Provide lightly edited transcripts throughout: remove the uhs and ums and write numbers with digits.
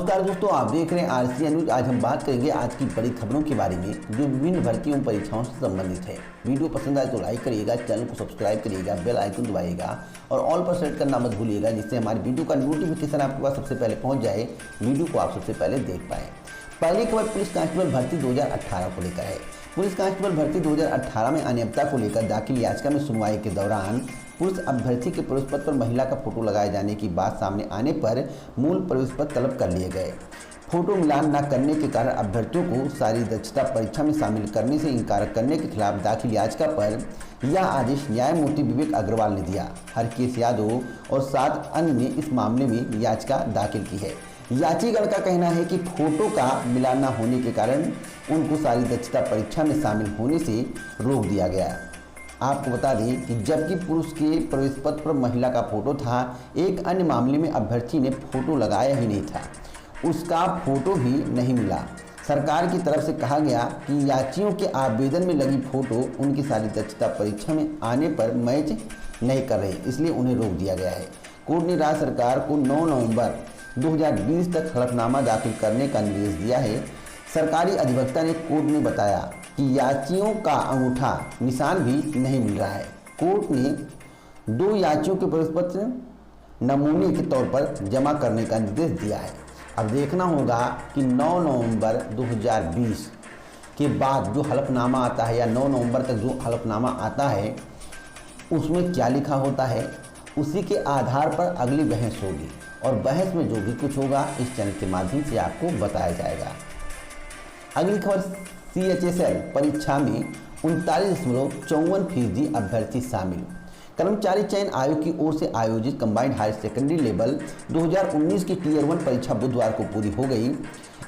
नमस्कार दोस्तों, आप देख रहे हैं आरसीएन न्यूज। आज हम बात करेंगे आज की बड़ी खबरों के बारे में जो विभिन्न भर्तियों परीक्षाओं से संबंधित है। वीडियो पसंद आए तो लाइक करिएगा, चैनल को सब्सक्राइब करिएगा, बेल आइकन दबाइएगा और ऑल पर सेट करना मत भूलिएगा, जिससे हमारी वीडियो का नोटिफिकेशन आपके पास सबसे पहले पहुँच जाए, वीडियो को आप सबसे पहले देख पाएँ। पहली खबर पुलिस कांस्टेबल भर्ती 2018 को लेकर है। पुलिस कांस्टेबल भर्ती 2018 में अनियमितता को लेकर दाखिल याचिका में सुनवाई के दौरान पुरुष अभ्यर्थी के प्रवेश पत्र पर महिला का फोटो लगाए जाने की बात सामने आने पर मूल प्रवेश पत्र तलब कर लिए गए। फोटो मिलान न करने के कारण अभ्यर्थियों को शारीरिक दक्षता परीक्षा में शामिल करने से इनकार करने के खिलाफ दाखिल याचिका पर यह आदेश न्यायमूर्ति विवेक अग्रवाल ने दिया। हरकेश यादव और 7 अन्य ने इस मामले में याचिका दाखिल की है। याचिकाकर्ता का कहना है कि फोटो का मिलान न होने के कारण उनको शारीरिक दक्षता परीक्षा में शामिल होने से रोक दिया गया। आपको बता दें कि जबकि पुरुष के प्रवेश पत्र पर महिला का फोटो था, एक अन्य मामले में अभ्यर्थी ने फोटो लगाया ही नहीं था, उसका फोटो भी नहीं मिला। सरकार की तरफ से कहा गया कि याचियों के आवेदन में लगी फोटो उनकी शारीरिक दक्षता परीक्षा में आने पर मैच नहीं कर रहे, इसलिए उन्हें रोक दिया गया है। कोर्ट ने राज्य सरकार को 9 नवंबर 2020 तक हलफनामा दाखिल करने का निर्देश दिया है। सरकारी अधिवक्ता ने कोर्ट में बताया कि याचियों का अंगूठा निशान भी नहीं मिल रहा है। कोर्ट ने 2 याचियों के प्रवेश पत्र नमूने के तौर पर जमा करने का निर्देश दिया है। अब देखना होगा कि 9 नवंबर 2020 के बाद जो हलफनामा आता है या 9 नवंबर तक जो हलफनामा आता है उसमें क्या लिखा होता है, उसी के आधार पर अगली बहस होगी और बहस में जो भी कुछ होगा इस चैनल के माध्यम से आपको बताया जाएगा। अगली खबर CHSL परीक्षा में 39.54% अभ्यर्थी शामिल। कर्मचारी चयन आयोग की ओर से आयोजित कंबाइंड हायर सेकेंडरी लेवल 2019 की टियर 1 परीक्षा बुधवार को पूरी हो गई।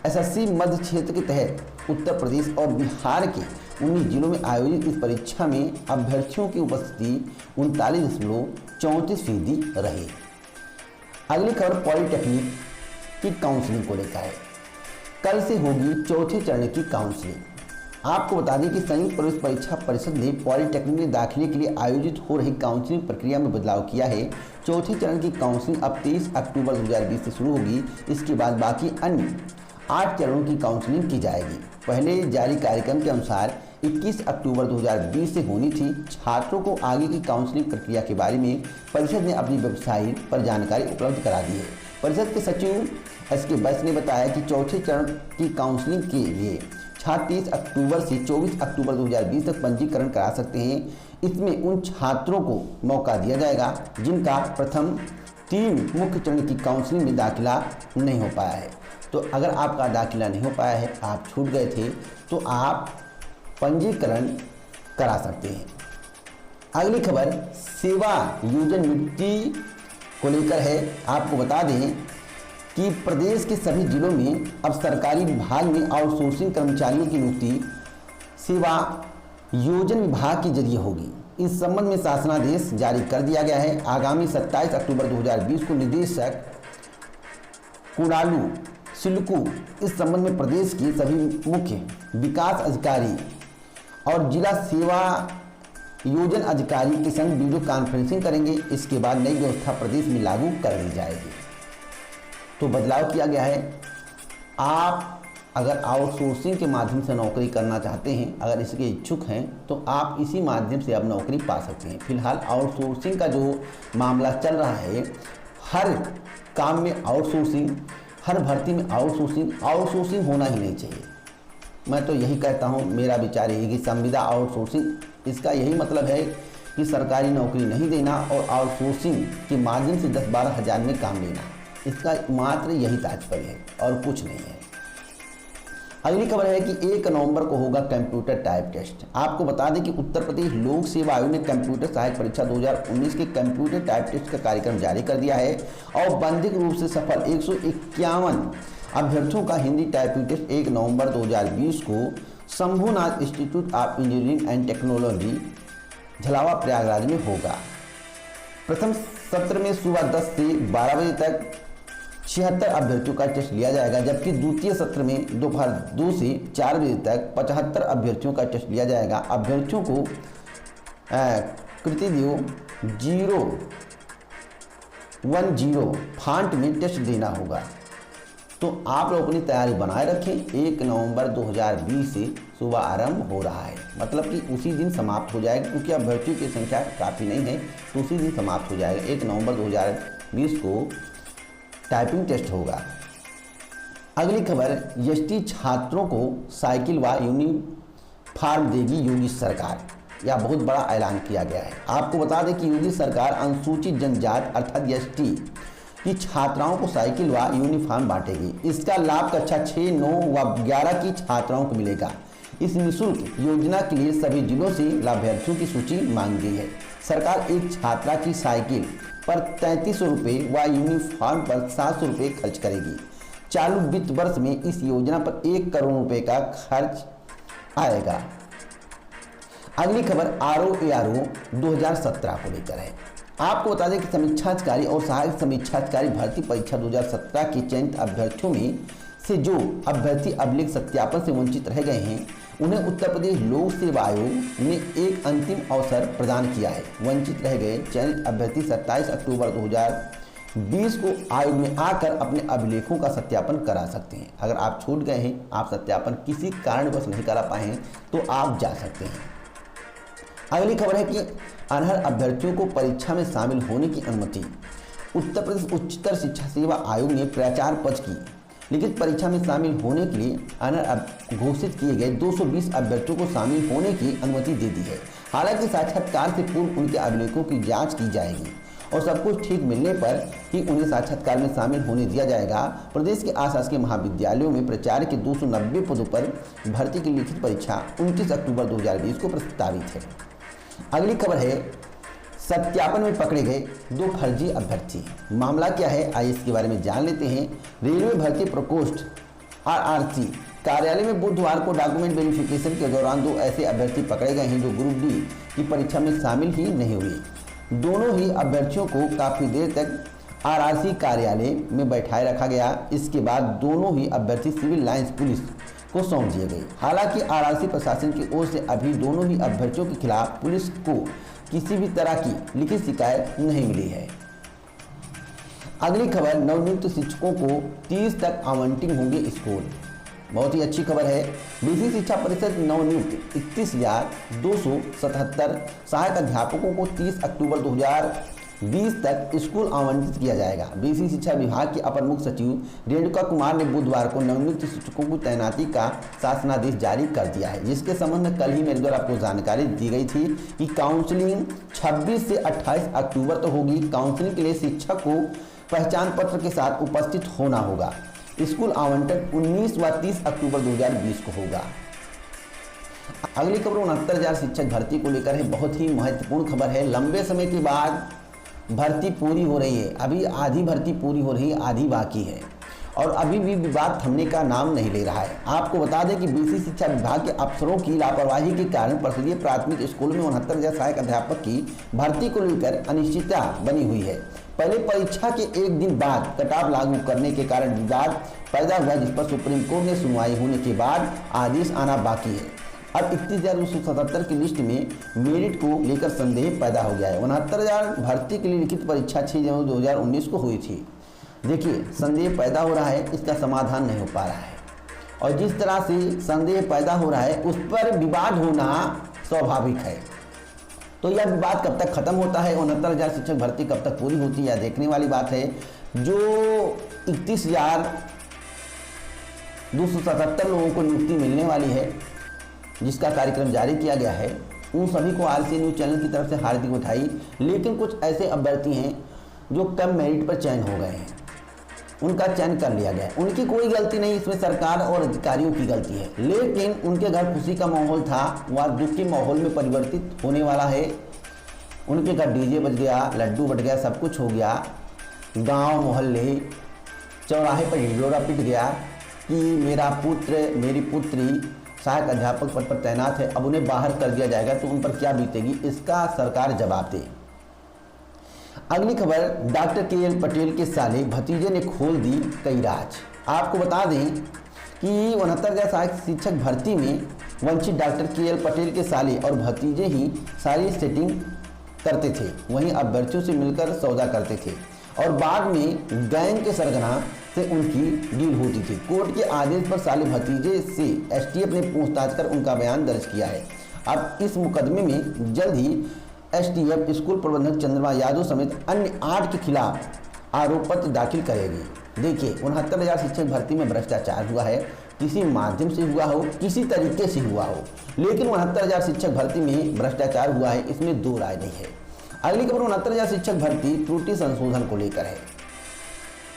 SSC मध्य क्षेत्र के तहत उत्तर प्रदेश और बिहार के 19 जिलों में आयोजित इस परीक्षा में अभ्यर्थियों की उपस्थिति 39.34% रही। अगली खबर पॉलिटेक्निक की काउंसलिंग को लेकर है। कल से होगी चौथे चरण की काउंसलिंग। आपको बता दें कि संयुक्त प्रवेश परीक्षा परिषद ने पॉलिटेक्निक में दाखिले के लिए आयोजित हो रही काउंसलिंग प्रक्रिया में बदलाव किया है। चौथे चरण की काउंसलिंग अब 23 अक्टूबर 2020 से शुरू होगी। इसके बाद बाकी अन्य 8 चरणों की काउंसलिंग की जाएगी। पहले जारी कार्यक्रम के अनुसार 21 अक्टूबर 2020 से होनी थी। छात्रों को आगे की काउंसलिंग प्रक्रिया के बारे में परिषद ने अपनी वेबसाइट पर जानकारी उपलब्ध करा दी है। परिषद के सचिव SK बैस ने बताया कि चौथे चरण की काउंसलिंग के लिए छात्र 30 अक्टूबर से 24 अक्टूबर 2020 तक पंजीकरण करा सकते हैं। इसमें उन छात्रों को मौका दिया जाएगा जिनका प्रथम 3 मुख्य चरण की काउंसलिंग में दाखिला नहीं हो पाया है। तो अगर आपका दाखिला नहीं हो पाया है, आप छूट गए थे, तो आप पंजीकरण करा सकते हैं। अगली खबर सेवा योजन नियुक्ति को लेकर है। आपको बता दें कि प्रदेश के सभी जिलों में अब सरकारी विभाग में आउटसोर्सिंग कर्मचारियों की नियुक्ति सेवा योजन विभाग के जरिए होगी। इस संबंध में शासनादेश जारी कर दिया गया है। आगामी 27 अक्टूबर 2020 को निदेशक कुणालू सिल्कू इस संबंध में प्रदेश के सभी मुख्य विकास अधिकारी और जिला सेवा योजन अधिकारी के संग वीडियो कॉन्फ्रेंसिंग करेंगे। इसके बाद नई व्यवस्था प्रदेश में लागू कर दी जाएगी। तो बदलाव किया गया है। आप अगर आउटसोर्सिंग के माध्यम से नौकरी करना चाहते हैं, अगर इसके इच्छुक हैं, तो आप इसी माध्यम से अब नौकरी पा सकते हैं। फिलहाल आउटसोर्सिंग का जो मामला चल रहा है, हर काम में आउटसोर्सिंग, हर भर्ती में आउटसोर्सिंग होना ही नहीं चाहिए। मैं तो यही कहता हूँ, मेरा विचार यही कि संविदा आउटसोर्सिंग, इसका यही मतलब है कि सरकारी नौकरी नहीं देना और आउटसोर्सिंग के माध्यम से 10-12 हज़ार में काम लेना, इसका मात्र यही तात्पर्य है और कुछ नहीं है। अगली खबर है कि 1 नवंबर को होगा कंप्यूटर टाइप टेस्ट। आपको बता दें कि उत्तर प्रदेश लोक सेवा आयोग ने कंप्यूटर सहायक परीक्षा 2019 के कंप्यूटर टाइप टेस्ट का कार्यक्रम जारी कर दिया है और बंधिक रूप से सफल 151 अभ्यर्थियों का हिंदी टाइपिंग टेस्ट 1 नवंबर 2020 को Shambhunath institute of engineering and technology Jhalwa Prayagraj में होगा। प्रथम सत्र में सुबह 10 से 12 बजे तक 76 अभ्यर्थियों का टेस्ट लिया जाएगा, जबकि द्वितीय सत्र में दोपहर 2 से 4 बजे तक 75 अभ्यर्थियों का टेस्ट लिया जाएगा। अभ्यर्थियों को कृतिदेव 010 फांट में टेस्ट देना होगा। तो आप लोग अपनी तैयारी बनाए रखें। 1 नवंबर 2020 से सुबह आरंभ हो रहा है, मतलब कि उसी दिन समाप्त हो जाएगा, क्योंकि अभ्यर्थियों की संख्या काफ़ी नहीं है, तो उसी दिन समाप्त हो जाएगा। 1 नवंबर 2020 को टाइपिंग टेस्ट होगा। अगली खबर, एसटी छात्रों को साइकिल व यूनिफॉर्म देगी योगी सरकार। यह बहुत बड़ा ऐलान किया गया है। आपको बता दें कि योगी सरकार अनुसूचित जनजाति अर्थात एसटी की छात्राओं को साइकिल व यूनिफॉर्म बांटेगी। इसका लाभ कक्षा 6, 9 व 11 की छात्राओं को मिलेगा। इस निःशुल्क योजना के लिए सभी जिलों से लाभार्थियों की सूची मांगी गई है। सरकार एक छात्रा की साइकिल पर 3300 रुपये व यूनिफॉर्म पर 700 रुपये खर्च करेगी। चालू वित्त वर्ष में इस योजना पर 1 करोड़ रुपए का खर्च आएगा। अगली खबर RO-ARO 2017 को लेकर है। आपको बता दें कि समीक्षाधिकारी और सहायक समीक्षाधिकारी भर्ती परीक्षा 2017 के चयनित अभ्यर्थियों में से जो अभ्यर्थी अभिलेख सत्यापन से वंचित रह गए हैं, उन्हें उत्तर प्रदेश लोक सेवा आयोग ने एक अंतिम अवसर प्रदान किया है। वंचित रह गए चयनित अभ्यर्थी 27 अक्टूबर 2020 को आयोग में आकर अपने अभिलेखों का सत्यापन करा सकते हैं। अगर आप छूट गए हैं, आप सत्यापन किसी कारणवश नहीं करा पाए हैं, तो आप जा सकते हैं। अगली खबर है कि अनर्ह अभ्यर्थियों को परीक्षा में शामिल होने की अनुमति। उत्तर प्रदेश उच्चतर शिक्षा सेवा आयोग ने प्राचार्य पद की लिखित परीक्षा में शामिल होने के लिए अनर्ह घोषित किए गए 220 अभ्यर्थियों को शामिल होने की अनुमति दे दी है। हालांकि साक्षात्कार से पूर्व उनके अभिलेखों की जांच की जाएगी और सब कुछ ठीक मिलने पर ही उन्हें साक्षात्कार में शामिल होने दिया जाएगा। प्रदेश के आशासकीय महाविद्यालयों में प्राचार्य के 290 पदों पर भर्ती की लिखित परीक्षा 29 अक्टूबर 2020 को प्रस्तावित है। अगली खबर है, सत्यापन में पकड़े गए 2 फर्जी अभ्यर्थी। मामला क्या है, आइए इसके बारे में जान लेते हैं। रेलवे भर्ती प्रकोष्ठ RRC कार्यालय में बुधवार को डॉक्यूमेंट वेरिफिकेशन के दौरान 2 ऐसे अभ्यर्थी पकड़े गए हैं जो ग्रुप डी की परीक्षा में शामिल ही नहीं हुए। दोनों ही अभ्यर्थियों को काफ़ी देर तक RRC कार्यालय में बैठाए रखा गया। इसके बाद दोनों ही अभ्यर्थी सिविल लाइंस पुलिस को सौंप दिए गए। हालांकि RRC प्रशासन की ओर से अभी दोनों ही अभ्यर्थियों के खिलाफ पुलिस को किसी भी तरह की लिखित शिकायत नहीं मिली है। अगली खबर, नवनियुक्त शिक्षकों को 30 तक आवंटित होंगे स्कूल। बहुत ही अच्छी खबर है। बीसी शिक्षा परिषद नवनियुक्त 31,277 सहायक अध्यापकों को 30 अक्टूबर 2020 तक स्कूल आवंटित किया जाएगा। बीसी शिक्षा विभाग के अपर मुख्य सचिव रेणुका कुमार ने बुधवार को नवनियुक्त शिक्षकों को तैनाती का शासनादेश जारी कर दिया है, जिसके संबंध में कल ही मेरे द्वारा आपको जानकारी दी गई थी कि काउंसलिंग 26 से 28 अक्टूबर तक होगी। काउंसलिंग के लिए शिक्षक को पहचान पत्र के साथ उपस्थित होना होगा। स्कूल आवंटन 19 व 30 अक्टूबर 2020 को होगा। अगली खबर 69,000 शिक्षक भर्ती को लेकर है। बहुत ही महत्वपूर्ण खबर है। लंबे समय के बाद भर्ती पूरी हो रही है। अभी आधी भर्ती पूरी हो रही है, आधी बाकी है और अभी भी विवाद थमने का नाम नहीं ले रहा है। आपको बता दें कि बीसी शिक्षा विभाग के अफसरों की लापरवाही के कारण परिषदीय प्राथमिक स्कूल में 69,000 सहायक अध्यापक की भर्ती को लेकर अनिश्चितता बनी हुई है। पहले परीक्षा के एक दिन बाद कटाव लागू करने के कारण विवाद पैदा हुआ, जिस पर सुप्रीम कोर्ट ने सुनवाई होने के बाद आदेश आना बाकी है। अब 31,277 की लिस्ट में मेरिट को लेकर संदेह पैदा हो गया है। 69,000 भर्ती के लिए लिखित परीक्षा 6 जनवरी 2019 को हुई थी। देखिए, संदेह पैदा हो रहा है, इसका समाधान नहीं हो पा रहा है और जिस तरह से संदेह पैदा हो रहा है उस पर विवाद होना स्वाभाविक है। तो यह विवाद कब तक खत्म होता है, 69,000 शिक्षक भर्ती कब तक पूरी होती है, देखने वाली बात है। जो 31,277 लोगों को नियुक्ति मिलने वाली है, जिसका कार्यक्रम जारी किया गया है, उन सभी को RC न्यूज़ चैनल की तरफ से हार्दिक बधाई। लेकिन कुछ ऐसे अभ्यर्थी हैं जो कम मेरिट पर चयन हो गए हैं, उनका चयन कर लिया गया। उनकी कोई गलती नहीं, इसमें सरकार और अधिकारियों की गलती है। लेकिन उनके घर खुशी का माहौल था, वह दुख के माहौल में परिवर्तित होने वाला है। उनके घर डीजे बज गया, लड्डू बट गया, सब कुछ हो गया। गांव मोहल्ले चौराहे पर ढिढोरा पिट गया कि मेरा पुत्र मेरी पुत्री सहायक अध्यापक पद पर तैनात है, अब उन्हें बाहर कर दिया जाएगा, तो उन पर क्या बीतेगी, इसका सरकार जवाब दे। अगली खबर, डॉक्टर KL पटेल के साले भतीजे ने खोल दी कई राज। आपको बता दें कि 69,000 सहायक शिक्षक भर्ती में वंचित डॉक्टर KL पटेल के साले और भतीजे ही सारी सेटिंग करते थे। वहीं अभ्यर्थियों से मिलकर सौदा करते थे और बाद में गैंग के सरगना से उनकी डील होती थी। कोर्ट के आदेश पर साले भतीजे से एसटीएफ ने पूछताछ कर उनका बयान दर्ज किया है। अब इस मुकदमे में जल्द ही एसटीएफ स्कूल प्रबंधक चंद्रमा यादव समेत अन्य 8 के खिलाफ आरोप पत्र दाखिल करेगी। देखिए, 69,000 शिक्षक भर्ती में भ्रष्टाचार हुआ है, किसी माध्यम से हुआ हो, किसी तरीके से हुआ हो, लेकिन 69,000 शिक्षक भर्ती में भ्रष्टाचार हुआ है, इसमें दो राय नहीं है। अगली खबर 69,000 शिक्षक भर्ती त्रुटि संशोधन को लेकर है।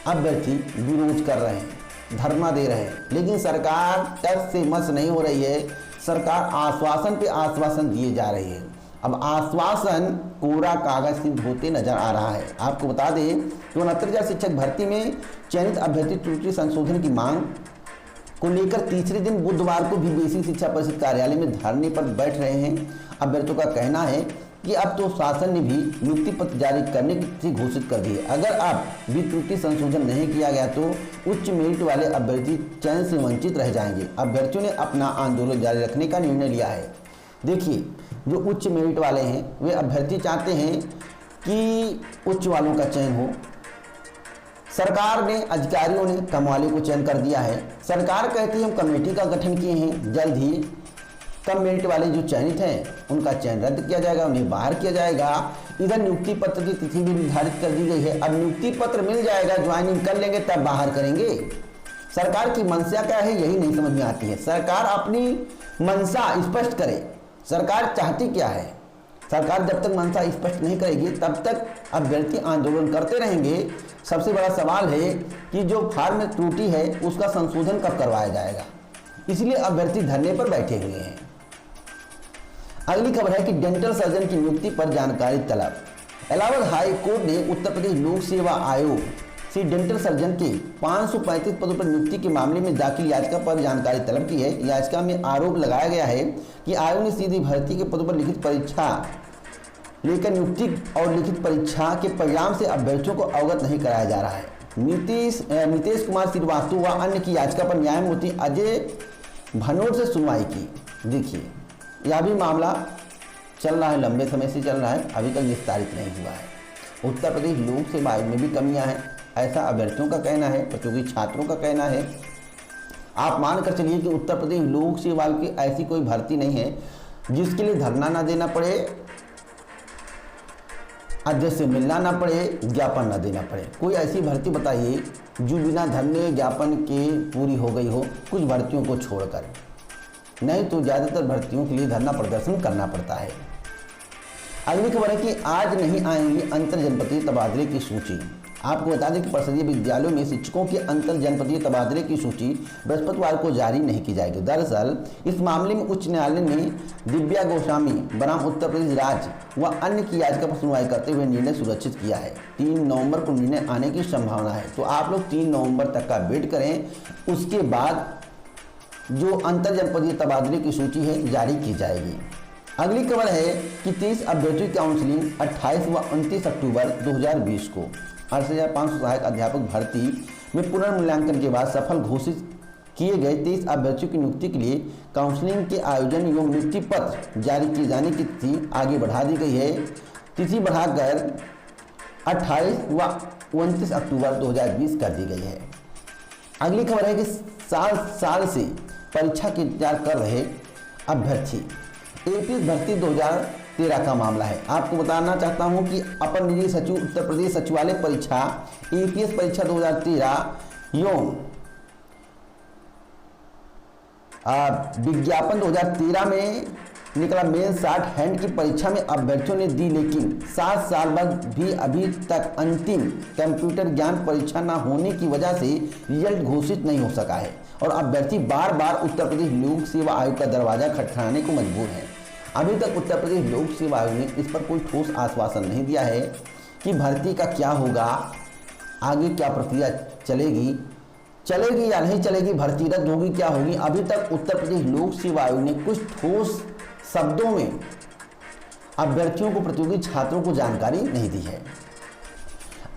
अभ्यर्थी विरोध कर रहे हैं, धरना दे रहे हैं, लेकिन सरकार टस से मस नहीं हो रही है। सरकार आश्वासन पे आश्वासन दिए जा रही है। अब आश्वासन कोरा कागज सिद्ध होते नजर आ रहा है। आपको बता दें कि 69,000 शिक्षक भर्ती में चयनित अभ्यर्थी त्रुटि संशोधन की मांग को लेकर तीसरे दिन बुधवार को भी बेसिक शिक्षा परिषद कार्यालय में धरने पर बैठ रहे हैं। अभ्यर्थियों का कहना है कि अब तो शासन ने भी नियुक्ति पत्र जारी करने की घोषित कर दी है। अगर अब भी त्रुटि संशोधन नहीं किया गया तो उच्च मेरिट वाले अभ्यर्थी चयन से वंचित रह जाएंगे। अभ्यर्थियों ने अपना आंदोलन जारी रखने का निर्णय लिया है। देखिए, जो उच्च मेरिट वाले हैं वे अभ्यर्थी चाहते हैं कि उच्च वालों का चयन हो। सरकार ने, अधिकारियों ने कम वाले को चयन कर दिया है। सरकार कहती है हम कमेटी का गठन किए हैं, जल्द ही कम मेरिट वाले जो चयनित हैं उनका चयन रद्द किया जाएगा, उन्हें बाहर किया जाएगा। इधर नियुक्ति पत्र की तिथि भी निर्धारित कर दी गई है। अब नियुक्ति पत्र मिल जाएगा, ज्वाइनिंग कर लेंगे, तब बाहर करेंगे। सरकार की मंशा क्या है यही नहीं समझ में आती है। सरकार अपनी मंशा स्पष्ट करे, सरकार चाहती क्या है। सरकार जब तक मंशा स्पष्ट नहीं करेगी तब तक अभ्यर्थी आंदोलन करते रहेंगे। सबसे बड़ा सवाल है कि जो फॉर्म में त्रुटि है उसका संशोधन कब करवाया जाएगा, इसलिए अभ्यर्थी धरने पर बैठे हुए हैं। अगली खबर है कि डेंटल सर्जन की नियुक्ति पर जानकारी तलब। इलाहाबाद हाई कोर्ट ने उत्तर प्रदेश लोक सेवा आयोग से डेंटल सर्जन के 535 पदों पर नियुक्ति के मामले में दाखिल याचिका पर जानकारी तलब की है। याचिका में आरोप लगाया गया है कि आयोग ने सीधी भर्ती के पदों पर लिखित परीक्षा लेकर नियुक्ति और लिखित परीक्षा के परिणाम से अभ्यर्थियों को अवगत नहीं कराया जा रहा है। नीतीश कुमार श्रीवास्तव व अन्य की याचिका पर न्यायमूर्ति अजय भनोट से सुनवाई की। देखिए, यह भी मामला चल रहा है, लंबे समय से चल रहा है, अभी तक निस्तारित नहीं हुआ है। उत्तर प्रदेश लोक सेवा आयोग में भी कमियां हैं, ऐसा अभ्यर्थियों का कहना है, प्रतियोगी छात्रों का कहना है। आप मानकर चलिए कि उत्तर प्रदेश लोक सेवा आयोग की ऐसी कोई भर्ती नहीं है जिसके लिए धरना ना देना पड़े, अध्यक्ष से मिलना ना पड़े, ज्ञापन ना देना पड़े। कोई ऐसी भर्ती बताइए जो बिना धरने ज्ञापन के पूरी हो गई हो, कुछ भर्तियों को छोड़कर। नहीं तो ज़्यादातर भर्तियों के लिए धरना प्रदर्शन करना पड़ता है। अगली खबर है कि आज नहीं आएंगी अंतर जनपदीय तबादले की सूची। आपको बता दें कि परिषदीय विद्यालयों में शिक्षकों के अंतर जनपदीय तबादले की सूची बृहस्पतिवार को जारी नहीं की जाएगी। दरअसल इस मामले में उच्च न्यायालय ने दिव्या गोस्वामी बनाम उत्तर प्रदेश राज्य व अन्य की याचिका पर सुनवाई करते हुए निर्णय सुरक्षित किया है। 3 नवंबर को निर्णय आने की संभावना है, तो आप लोग 3 नवंबर तक का वेट करें। उसके बाद जो अंतर जनपदीय तबादले की सूची है जारी की जाएगी। अगली खबर है कि 30 अभ्यर्थियों की काउंसलिंग 28 व 29 अक्टूबर 2020 को 8,500 सहायक अध्यापक भर्ती में पुनर्मूल्यांकन के बाद सफल घोषित किए गए 30 अभ्यर्थियों की नियुक्ति के लिए काउंसलिंग के आयोजन एवं नियुक्ति पत्र जारी किए जाने की तिथि आगे बढ़ा दी गई है। तिथि बढ़ाकर 28 व 29 अक्टूबर 2020 कर दी गई है। अगली खबर है कि साल से परीक्षा के इंतजार कर रहे अभ्यर्थी। एपीएस भर्ती 2013 का मामला है। आपको बताना चाहता हूं कि अपर निजी सचिव उत्तर प्रदेश सचिवालय परीक्षा एपीएस परीक्षा 2013 एवं विज्ञापन 2013 में निकला मेन 60 हैंड की परीक्षा में अभ्यर्थियों ने दी, लेकिन 7 साल बाद भी अभी तक अंतिम कंप्यूटर ज्ञान परीक्षा न होने की वजह से रिजल्ट घोषित नहीं हो सका है और अभ्यर्थी बार बार उत्तर प्रदेश लोक सेवा आयोग का दरवाजा खटखटाने को मजबूर है। अभी तक उत्तर प्रदेश लोक सेवा आयोग ने इस पर कोई ठोस आश्वासन नहीं दिया है कि भर्ती का क्या होगा, आगे क्या प्रक्रिया चलेगी या नहीं चलेगी, भर्ती रद्द होगी क्या होगी। अभी तक उत्तर प्रदेश लोक सेवा आयोग ने कुछ ठोस शब्दों में अभ्यर्थियों को, प्रतियोगी छात्रों को जानकारी नहीं दी है।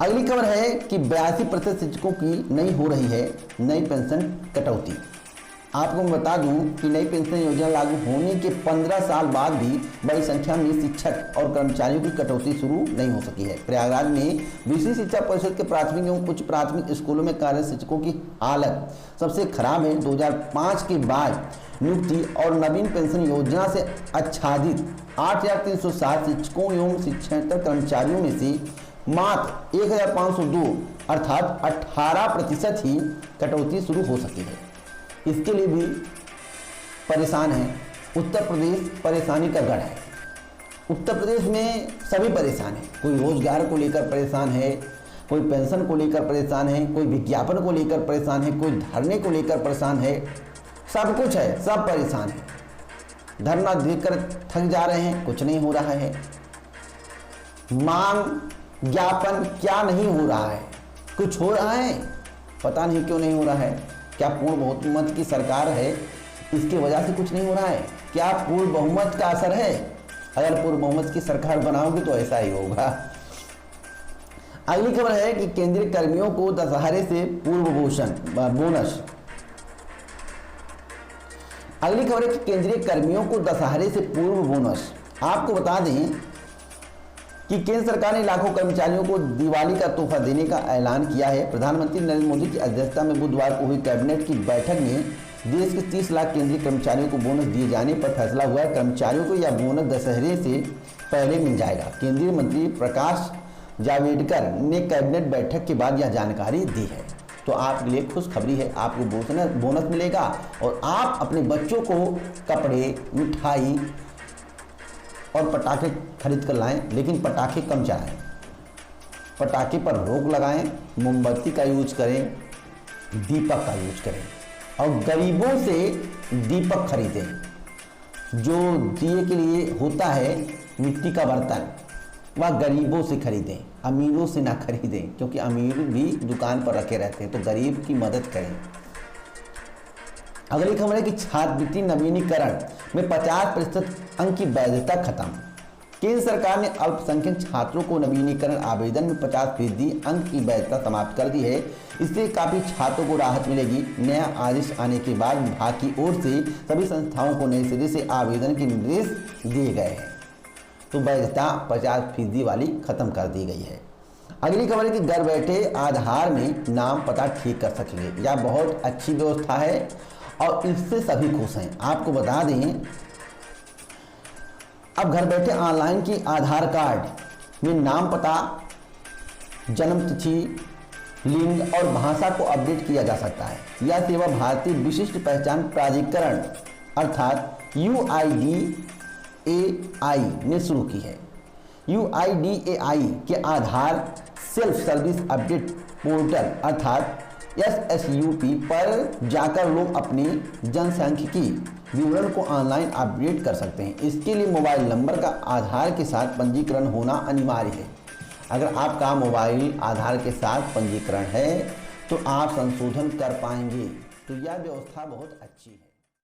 अगली खबर है कि 82% शिक्षकों की नहीं हो रही है नई पेंशन कटौती। आपको मैं बता दूं कि नई पेंशन योजना लागू होने के 15 साल बाद भी बड़ी संख्या में शिक्षक और कर्मचारियों की कटौती शुरू नहीं हो सकी है। प्रयागराज में विशेष शिक्षा परिषद के प्राथमिक एवं उच्च प्राथमिक स्कूलों में कार्यरत शिक्षकों की हालत सबसे खराब है। 2005 के बाद नियुक्ति और नवीन पेंशन योजना से आच्छादित 8,360 शिक्षकों एवं शिक्षकेतर कर्मचारियों में से मात्र 1,502 अर्थात 18% ही कटौती शुरू हो सकी है। इसके लिए भी परेशान है उत्तर प्रदेश, परेशानी का गढ़ है। उत्तर प्रदेश में सभी परेशान हैं। कोई रोजगार को लेकर परेशान है, कोई पेंशन को लेकर परेशान है, कोई विज्ञापन को लेकर परेशान है, कोई धरने को लेकर परेशान है। सब कुछ है, सब परेशान है। धरना देकर थक जा रहे हैं, कुछ नहीं हो रहा है। मांग ज्ञापन क्या नहीं हो रहा है, कुछ हो रहा है, पता नहीं क्यों नहीं हो रहा है। क्या पूर्ण बहुमत की सरकार है, इसकी वजह से कुछ नहीं हो रहा है? क्या पूर्ण बहुमत का असर है? अगर पूर्ण बहुमत की सरकार बनाओगे तो ऐसा ही होगा। अगली खबर है कि केंद्रीय कर्मियों को दशहरे से पूर्व बोनस। अगली खबर है कि केंद्रीय कर्मियों को दशहरे से पूर्व बोनस। आपको बता दें कि केंद्र सरकार ने लाखों कर्मचारियों को दिवाली का तोहफा देने का ऐलान किया है। प्रधानमंत्री नरेंद्र मोदी की अध्यक्षता में बुधवार को हुई कैबिनेट की बैठक में देश के 30 लाख केंद्रीय कर्मचारियों को बोनस दिए जाने पर फैसला हुआ है। कर्मचारियों को यह बोनस दशहरे से पहले मिल जाएगा। केंद्रीय मंत्री प्रकाश जावड़ेकर ने कैबिनेट बैठक के बाद यह जानकारी दी है। तो आपके लिए खुशखबरी है, आपको बोनस मिलेगा और आप अपने बच्चों को कपड़े, मिठाई और पटाखे खरीद कर लाएं, लेकिन पटाखे कम चलाएं। पटाखे पर रोक लगाएं, मोमबत्ती का यूज करें, दीपक का यूज करें और गरीबों से दीपक खरीदें। जो दिए के लिए होता है मिट्टी का बर्तन, वह गरीबों से खरीदें, अमीरों से ना खरीदें, क्योंकि अमीर भी दुकान पर रखे रहते हैं। तो गरीब की मदद करें। अगली खबर है कि छात्रवृत्ति नवीनीकरण में 50% अंक की वैधता खत्म। केंद्र सरकार ने अल्पसंख्यक छात्रों को नवीनीकरण आवेदन में 50% अंक की वैधता समाप्त कर दी है। इससे काफी छात्रों को राहत मिलेगी। नया आदेश आने के बाद विभाग की ओर से सभी संस्थाओं को नए सिरे से आवेदन के निर्देश दिए गए हैं। तो वैधता 50% वाली खत्म कर दी गई है। अगली खबर है कि घर बैठे आधार में नाम पता ठीक कर सकेंगे। यह बहुत अच्छी व्यवस्था है और इससे सभी खुश हैं। आपको बता दें, अब घर बैठे ऑनलाइन की आधार कार्ड में नाम, पता, जन्म तिथि, लिंग और भाषा को अपडेट किया जा सकता है। यह सेवा भारतीय विशिष्ट पहचान प्राधिकरण अर्थात UIDAI ने शुरू की है। UIDAI के आधार सेल्फ सर्विस अपडेट पोर्टल अर्थात SSUP पर जाकर लोग अपने जनसांख्यिकी विवरण को ऑनलाइन अपडेट कर सकते हैं। इसके लिए मोबाइल नंबर का आधार के साथ पंजीकरण होना अनिवार्य है। अगर आपका मोबाइल आधार के साथ पंजीकरण है तो आप संशोधन कर पाएंगे। तो यह व्यवस्था बहुत अच्छी है।